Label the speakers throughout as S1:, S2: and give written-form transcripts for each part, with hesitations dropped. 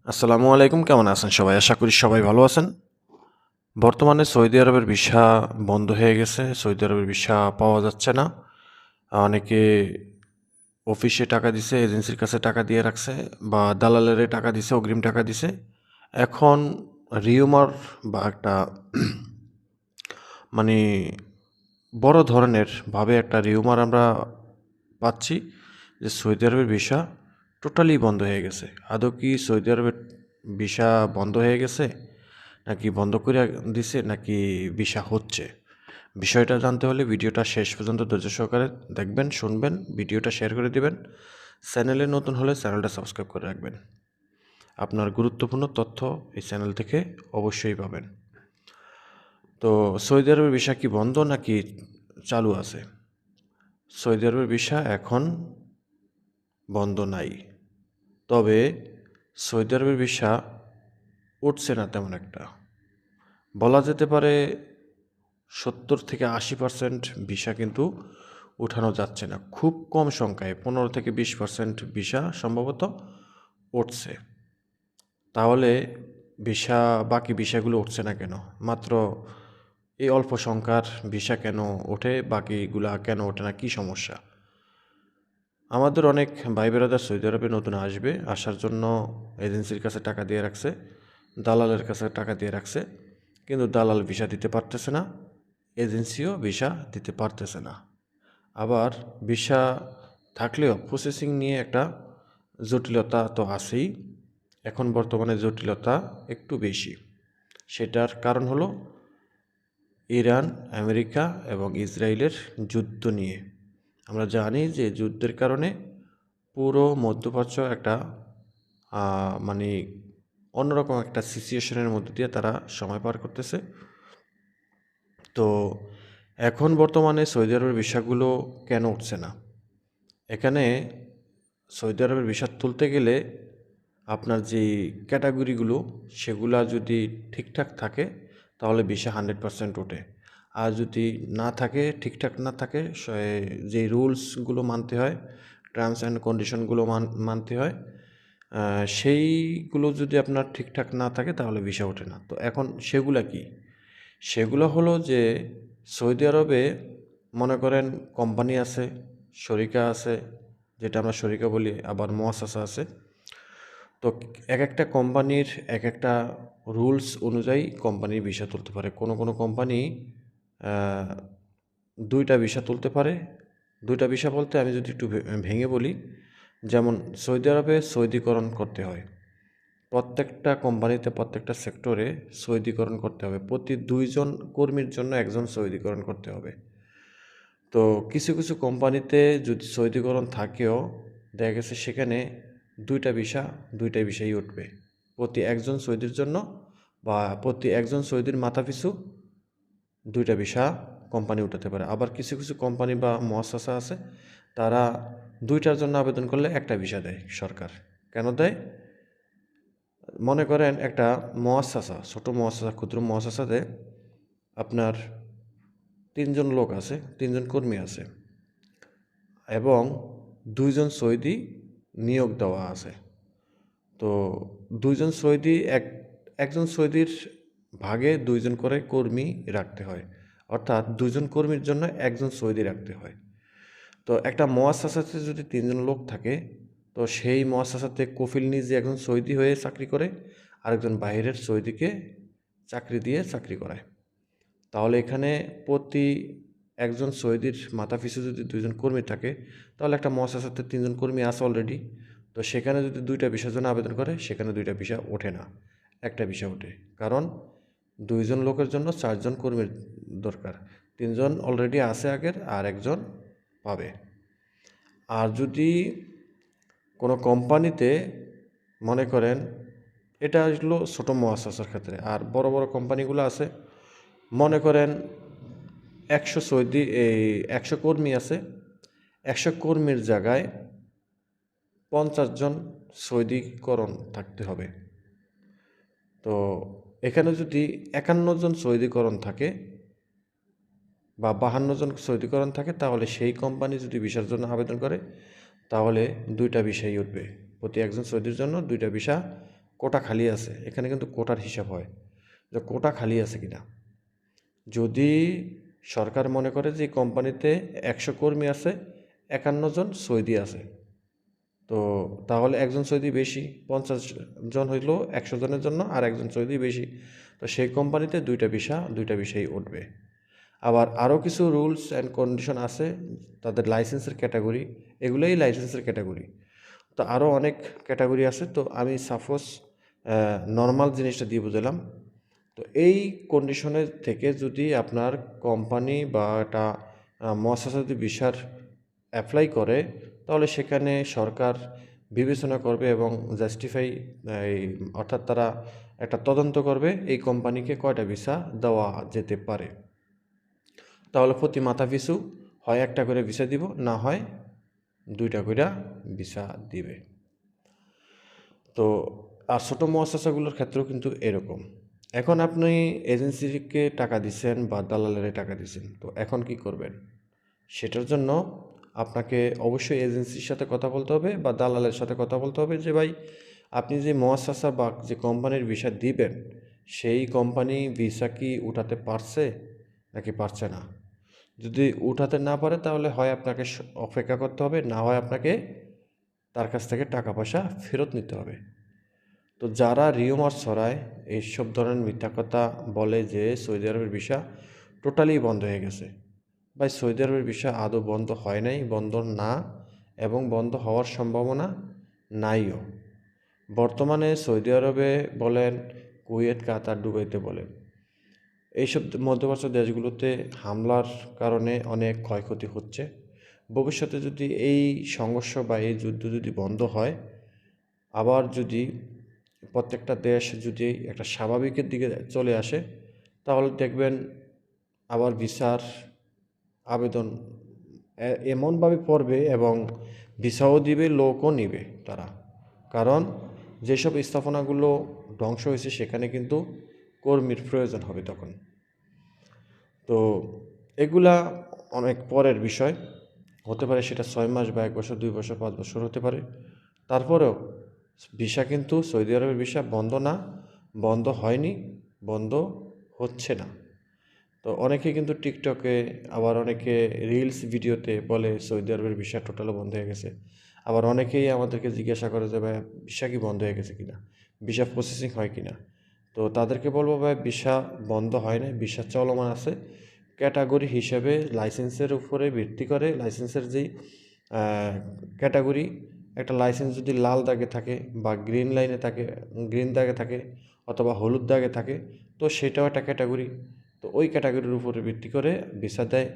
S1: আসসালামু আলাইকুম, কেমন আছেন সবাই? আশা করি সবাই ভালো আছেন। বর্তমানে সৌদি আরবের ভিসা বন্ধ হয়ে গেছে। সৌদি আরবের ভিসা পাওয়া যাচ্ছে না। অনেকে অফিসে টাকা দিছে, এজেন্সির কাছে টাকা দিয়ে রাখছে বা দালালের টাকা দিছে, অগ্রিম টাকা দিছে। এখন রিউমার বা একটা মানে বড় ধরনের ভাবে একটা রিউমার আমরা পাচ্ছি যে সৌদি আরবের ভিসা টোটালি বন্ধ হয়ে গেছে। আদৌ কি সৌদি আরবের ভিসা বন্ধ হয়ে গেছে, নাকি বন্ধ করে দিছে, নাকি ভিসা হচ্ছে? বিষয়টা জানতে হলে ভিডিওটা শেষ পর্যন্ত ধৈর্য সহকারে দেখবেন, শুনবেন, ভিডিওটা শেয়ার করে দিবেন। চ্যানেলে নতুন হলে চ্যানেলটা সাবস্ক্রাইব করে রাখবেন। আপনার গুরুত্বপূর্ণ তথ্য এই চ্যানেল থেকে অবশ্যই পাবেন। তো সৌদি আরবের ভিসা কি বন্ধ নাকি চালু আছে? সৌদি আরবের ভিসা এখন বন্ধ নাই, তবে সৌদি আরবের ভিসা উঠছে না তেমন একটা। বলা যেতে পারে 70-80% ভিসা কিন্তু উঠানো যাচ্ছে না। খুব কম সংখ্যায় 15-20% ভিসা সম্ভবত উঠছে। তাহলে ভিসা, বাকি ভিসাগুলো উঠছে না কেন? মাত্র এই অল্প সংখ্যার ভিসা কেন ওঠে, বাকিগুলা কেন ওঠে না? কী সমস্যা? আমাদের অনেক ভাই বেরাদার সৌদি আরবে নতুন আসবে, আসার জন্য এজেন্সির কাছে টাকা দিয়ে রাখছে, দালালের কাছে টাকা দিয়ে রাখছে, কিন্তু দালাল ভিসা দিতে পারতেছে না, এজেন্সিও ভিসা দিতে পারতেছে না। আবার ভিসা থাকলেও প্রসেসিং নিয়ে একটা জটিলতা তো আছেই। এখন বর্তমানে জটিলতা একটু বেশি। সেটার কারণ হলো ইরান, আমেরিকা এবং ইসরায়েলের যুদ্ধ নিয়ে। আমরা জানি যে যুদ্ধের কারণে পুরো মধ্যপ্রাচ্য একটা মানে অন্যরকম একটা সিচুয়েশনের মধ্যে দিয়ে তারা সময় পার করতেছে। তো এখন বর্তমানে সৌদি আরবের ভিসাগুলো কেন উঠছে না? এখানে সৌদি আরবের ভিসা তুলতে গেলে আপনার যে ক্যাটাগরিগুলো, সেগুলা যদি ঠিকঠাক থাকে তাহলে ভিসা 100% ওঠে। আর যদি না থাকে, ঠিকঠাক না থাকে, যে রুলসগুলো মানতে হয়, টার্মস অ্যান্ড কন্ডিশনগুলো মানতে হয়, সেইগুলো যদি আপনার ঠিকঠাক না থাকে তাহলে ভিসা ওঠে না। তো এখন সেগুলা কি? সেগুলো হলো যে সৌদি আরবে মনে করেন কোম্পানি আছে, শরিকা আছে, যেটা আমরা শরিকা বলি, আবার মুআসসাসা আছে। তো এক একটা কোম্পানির এক একটা রুলস অনুযায়ী কোম্পানির ভিসা তুলতে পারে। কোনো কোনো কোম্পানি 2টা ভিসা তুলতে পারে। 2টা ভিসা বলতে আমি যদি একটু ভেঙে বলি, যেমন সৌদি আরবে সৌদিকরণ করতে হয়। প্রত্যেকটা কোম্পানিতে, প্রত্যেকটা সেক্টরে সৌদিকরণ করতে হবে। প্রতি 2 জন কর্মীর জন্য একজন সৌদিকরণ করতে হবে। তো কিছু কিছু কোম্পানিতে যদি সৌদিকরণ থাকেও, দেখা গেছে সেখানে 2টা ভিসা, 2টাই ভিসাই উঠবে প্রতি একজন সৌদির জন্য, বা প্রতি একজন সৌদির মাথাপিছু 2টা ভিসা কোম্পানি উঠাতে পারে। আবার কিছু কিছু কোম্পানি বা মুআসসাসা আছে, তারা 2টার জন্য আবেদন করলে একটা ভিসা দেয় সরকার। কেন দেয়? মনে করেন একটা মুআসসাসা, ছোটো মুআসসাসা, ক্ষুদ্র মুআসসাসাতে আপনার 3জন লোক আছে, 3জন কর্মী আছে এবং 2জন সৌদি নিয়োগ দেওয়া আছে। তো 2জন সৌদি, একজন সৌদির ভাগে 2জন করে কর্মী রাখতে হয়, অর্থাৎ 2জন কর্মীর জন্য একজন সৌদি রাখতে হয়। তো একটা মুআসসাসাতে যদি 3জন লোক থাকে, তো সেই মুআসসাসাতে কফিল নিজে একজন সৌদি হয়ে চাকরি করে, আরেকজন বাইরের সৌদিকে চাকরি দিয়ে চাকরি করায়। তাহলে এখানে প্রতি একজন সৌদির মাথাপিছু যদি 2জন কর্মী থাকে, তাহলে একটা মুআসসাসাতে 3জন কর্মী আছে অলরেডি। তো সেখানে যদি 2টা ভিসার জন্য আবেদন করে, সেখানে 2টা ভিসা ওঠে না, একটা ভিসা ওঠে। কারণ 2জন লোকের জন্য 4জন কর্মীর দরকার। 3জন অলরেডি আছে আগের, আর একজন পাবে। আর যদি কোনো কোম্পানিতে মনে করেন, এটা আসলো ছোটো মুআসসাসার ক্ষেত্রে, আর বড় বড় কোম্পানিগুলো আছে, মনে করেন 100 কর্মী আছে, 100 কর্মীর জায়গায় 50 জন সৌদিকরণ থাকতে হবে। তো এখানে যদি 51 জন সৌদিকরণ থাকে বা 52 জন সৌদিকরণ থাকে, তাহলে সেই কোম্পানি যদি ভিসার জন্য আবেদন করে, তাহলে 2টা ভিসাই উঠবে। প্রতি একজন সৌদির জন্য 2টা ভিসা কোটা খালি আছে, এখানে কিন্তু কোটার হিসাব হয় যে কোটা খালি আছে কিনা। যদি সরকার মনে করে যে কোম্পানিতে 100 কর্মী আছে, 51 জন সৌদি আছে, তো তাহলে একজন সৌদি বেশি, 50 জন হইলো 100 জনের জন্য, আর একজন সৌদি বেশি, তো সেই কোম্পানিতে দুইটা বিষয়ই উঠবে। আবার আরও কিছু রুলস অ্যান্ড কন্ডিশন আছে, তাদের লাইসেন্সের ক্যাটাগরি, এগুলোই লাইসেন্সের ক্যাটাগরি। তো আরও অনেক ক্যাটাগরি আছে, তো আমি সাপোজ নর্মাল জিনিসটা দিয়ে বুঝালাম। তো এই কন্ডিশনের থেকে যদি আপনার কোম্পানি বা একটা মহাশাসা যদি ভিসার অ্যাপ্লাই করে, তাহলে সেখানে সরকার বিবেচনা করবে এবং জাস্টিফাই, এই অর্থাৎ তারা একটা তদন্ত করবে এই কোম্পানিকে কয়টা ভিসা দেওয়া যেতে পারে। তাহলে প্রতি মাথা পিছু হয় একটা করে ভিসা দিব, না হয় দুইটা করে ভিসা দিবে। তো আর ছোটো মহাশাসাগুলোর ক্ষেত্রেও কিন্তু এরকম। এখন আপনি এজেন্সিকে টাকা দিচ্ছেন বা দালালের টাকা দিচ্ছেন, তো এখন কি করবেন? সেটার জন্য আপনাকে অবশ্যই এজেন্সির সাথে কথা বলতে হবে বা দালালের সাথে কথা বলতে হবে যে ভাই, আপনি যে মহাশাসা বা যে কোম্পানির ভিসা দিবেন, সেই কোম্পানি ভিসা কি উঠাতে পারছে নাকি পারছে না। যদি উঠাতে না পারে, তাহলে হয় আপনাকে অপেক্ষা করতে হবে, না হয় আপনাকে তার কাছ থেকে টাকা পয়সা ফেরত নিতে হবে। তো যারা রিউমার ছড়ায়, এইসব ধরনের মিথ্যা কথা বলে যে সৌদি আরবের ভিসা টোটালি বন্ধ হয়ে গেছে, ভাই সৌদি আরবের ভিসা আদৌ বন্ধ হয় নাই, বন্ধ না, এবং বন্ধ হওয়ার সম্ভাবনা নাইও। বর্তমানে সৌদি আরবে বলেন, কুয়েত, কাতার, দুবাইতে বলেন, এইসব মধ্যপ্রাচ্য দেশগুলোতে হামলার কারণে অনেক ক্ষয়ক্ষতি হচ্ছে। ভবিষ্যতে যদি এই সংঘর্ষ বা এই যুদ্ধ যদি বন্ধ হয়, আবার যদি প্রত্যেকটা দেশ যদি একটা স্বাভাবিকের দিকে চলে আসে, তাহলে দেখবেন আবার ভিসার আবেদন এমনভাবে পড়বে এবং ভিসাও দিবে, লোকও নিবে তারা। কারণ যেসব স্থাপনাগুলো ধ্বংস হয়েছে সেখানে কিন্তু কর্মীর প্রয়োজন হবে তখন। তো এগুলা অনেক পরের বিষয়, হতে পারে সেটা 6 মাস বা 1 বছর, 2 বছর, 5 বছর হতে পারে। তারপরেও ভিসা কিন্তু সৌদি আরবের ভিসা বন্ধ না, বন্ধ হয়নি, বন্ধ হচ্ছে না। তো অনেকে কিন্তু টিকটকে, আবার অনেকে রিলস ভিডিওতে বলে সৌদি আরবের ভিসা টোটাল বন্ধ হয়ে গেছে। আবার অনেকেই আমাদেরকে জিজ্ঞাসা করে যে ভাই, ভিসা কি বন্ধ হয়ে গেছে কিনা, ভিসা প্রসেসিং হয় কিনা। তো তাদেরকে বলবো ভাই, ভিসা বন্ধ হয় না, ভিসা চলমান আছে। ক্যাটাগরি হিসেবে লাইসেন্সের উপরে ভিত্তি করে, লাইসেন্সের যেই ক্যাটাগরি, একটা লাইসেন্স যদি লাল দাগে থাকে বা গ্রিন লাইনে থাকে, গ্রিন দাগে থাকে অথবা হলুদ দাগে থাকে, তো সেটাও একটা ক্যাটাগরি। তো ওই ক্যাটাগরির উপরে ভিত্তি করে ভিসা দেয়।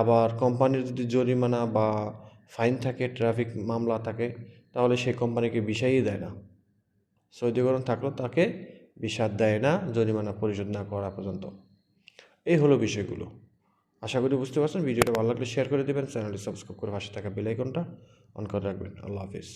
S1: আবার কোম্পানির যদি জরিমানা বা ফাইন থাকে, ট্রাফিক মামলা থাকে, তাহলে সেই কোম্পানিকে ভিসাই দেয় না। সৌদিকরণ থাকলেও তাকে ভিসা দেয় না জরিমানা পরিশোধ না করা পর্যন্ত। এই হলো বিষয়গুলো। আশা করি বুঝতে পারছেন। ভিডিওটা ভালো লাগলে শেয়ার করে দেবেন, চ্যানেলটি সাবস্ক্রাইব করে পাশে থাকা বেল আইকনটা অন করে রাখবেন। আল্লাহ হাফিজ।